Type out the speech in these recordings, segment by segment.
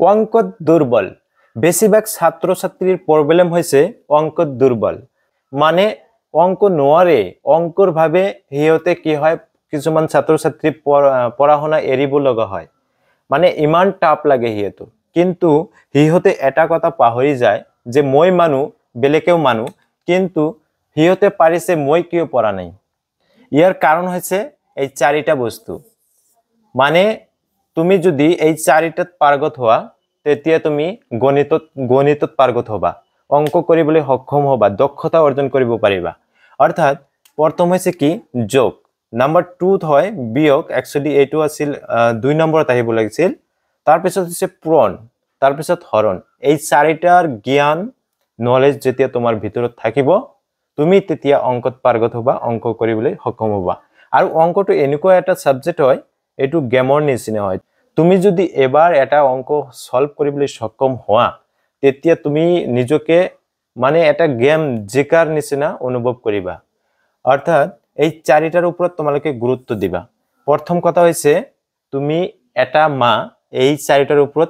অঙ্কত দুর্বল বেশিরভাগ ছাত্রছাত্রীর প্রবলেম হয়েছে অঙ্কত দুর্বল মানে অঙ্ক নোয়ারে অঙ্কর ভাবে হিয়তে কি হয় কিছুমান ছাত্রছাত্রী পড়াশোনা এৰিব লগা হয় মানে ইমান টাপ লাগে হিয়তো কিন্তু হিয়তে এটা কথা পাহৰি যায় যে মই মানু বেলেকেও মানু কিন্তু হিয়তে পাৰিছে মই কিয় পঢ়া নাই ইয়াৰ কাৰণ হৈছে এই চাৰিটা বস্তু মানে তুমি যদি এই চাৰিটাত পাৰ্গত হোৱা তেতিয়া তুমি গণিতত পাৰ্গত হবা অঙ্ক কৰিবলৈ সক্ষম হবা দক্ষতা অৰ্জন কৰিব পাৰিবা অৰ্থাৎ প্ৰথম হৈছে কি যোগ নাম্বাৰ 2 হয় বিয়োগ একচুয়ালি এটো আছিল 2 নম্বৰত আহিব লাগিছিল তাৰ পিছত হৈছে পূৰণ তাৰ পিছত হৰণ এই চাৰিটাৰ জ্ঞান নলেজ যেতিয়া তোমাৰ ভিতৰত থাকিব তুমি তেতিয়া অঙ্কত পাৰ্গত হবা অঙ্ক কৰিবলৈ সক্ষম হবা আৰু অঙ্কটো এনেকুৱা এটা সাবজেক্ট হয় এটো গেমৰ নিচিনা হয় তুমি যদি এবাৰ এটা অঙ্ক সলভ কৰিবলৈ সক্ষম হোৱা তেতিয়া তুমি নিজকে মানে এটা গেম জিকাৰ নিচিনা অনুভৱ কৰিবা অৰ্থাৎ এই চাৰিটাৰ ওপৰত তোমালোকে গুৰুত্ব দিবা প্ৰথম কথা হৈছে তুমি এটা মা এই চাৰিটাৰ ওপৰত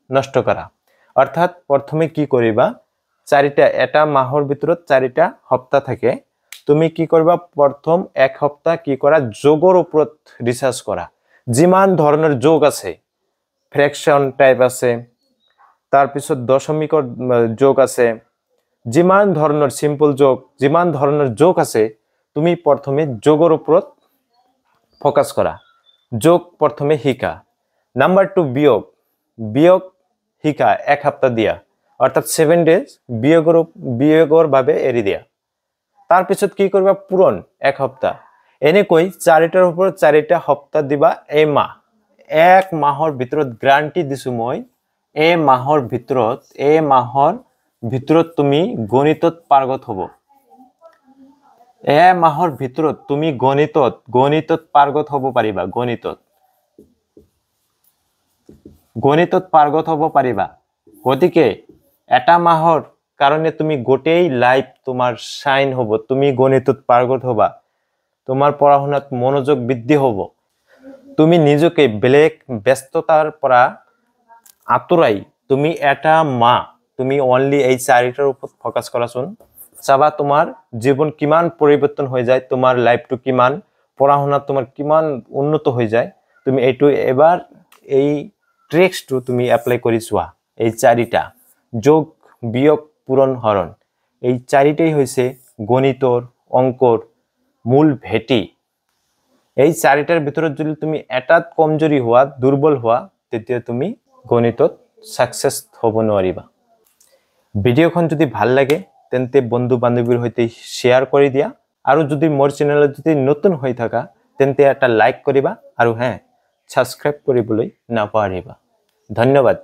নষ্ট কৰা অৰ্থাৎ প্ৰথমে কি কৰিবা চাৰিটা এটা মাহৰ ভিতৰত চাৰিটা সপ্তাহ থাকে তুমি কি কৰিবা প্ৰথম এক সপ্তাহ কি কৰা যোগৰ ওপৰত ৰিসাৰ্চ কৰা যিমান ধৰণৰ যোগ আছে ফ্ৰেকশন টাইপ আছে তাৰ পিছত দশমিকৰ যোগ আছে যিমান ধৰণৰ সিম্পল যোগ যিমান ধৰণৰ যোগ আছে তুমি প্ৰথমে যোগৰ ওপৰত ফোকাস কৰা যোগ প্ৰথমে শিকা নাম্বাৰ 2 বিয়োগ শিকা এক সপ্তাহ দিয়া অৰ্থাৎ 7 ডেজ বিয়োগৰ বাবে এৰি দিয়া তাৰ পিছত কি কৰিবা পূৰণ এক সপ্তাহ এনেকৈ চাৰিটাৰ ওপৰত চাৰিটা সপ্তাহ দিবা এই মাহ এক মাহৰ ভিতৰত গ্যাৰান্টি দিছো মই এই মাহৰ ভিতৰত তুমি গণিতত পাৰ্গত হ'ব মাহৰ ভিতৰত তুমি গণিতত পাৰ্গত হ'ব পাৰিবা গণিতত পাৰ্গত হ'ব পাৰিবা গতিকে এটা মাহৰ কাৰণে তুমি গোটেই লাইফ তোমাৰ শাইন হ'ব তুমি গণিতত পাৰ্গত হ'বা তোমাৰ পঢ়াশোনাত মনোযোগ বৃদ্ধি হ'ব তুমি নিজকে বেলেগ ব্যস্ততাৰ পৰা আঁতৰাই তুমি এটা মাহ তুমি অনলি এই চাৰিটাৰ ওপৰত ফোকাস কৰাচোন চাবা তোমাৰ জীৱন কিমান পৰিৱৰ্তন হৈ যায় তোমাৰ লাইফটো কিমান পঢ়াশোনাত তোমাৰ কিমান উন্নত হৈ যায় তুমি এইটো এবাৰ এই ট্ৰিক্সটো তুমি এপ্লাই কৰি চোৱা এই চাৰিটা যোগ বিয়োগ পূৰণ হৰণ এই চাৰিটাই হৈছে গণিতৰ অঙ্কৰ মূল ভেটি এই চাৰিটাৰ ভিতৰত যদি তুমি এটাত কমজোৰি হোৱা দুৰ্বল হোৱা তেতিয়া তুমি গণিতত সাকসেস হ'ব নোৱাৰিবা ভিডিওখন যদি ভাল লাগে তেন্তে বন্ধু বান্ধৱীৰ সৈতে শেয়াৰ কৰি দিয়া আৰু যদি মোৰ চেনেলত যদি নতুন হৈ থাকা তেন্তে এটা লাইক কৰিবা আৰু সাবস্ক্ৰাইব কৰিবলৈ নাপাহৰিবা ধন্যবাদ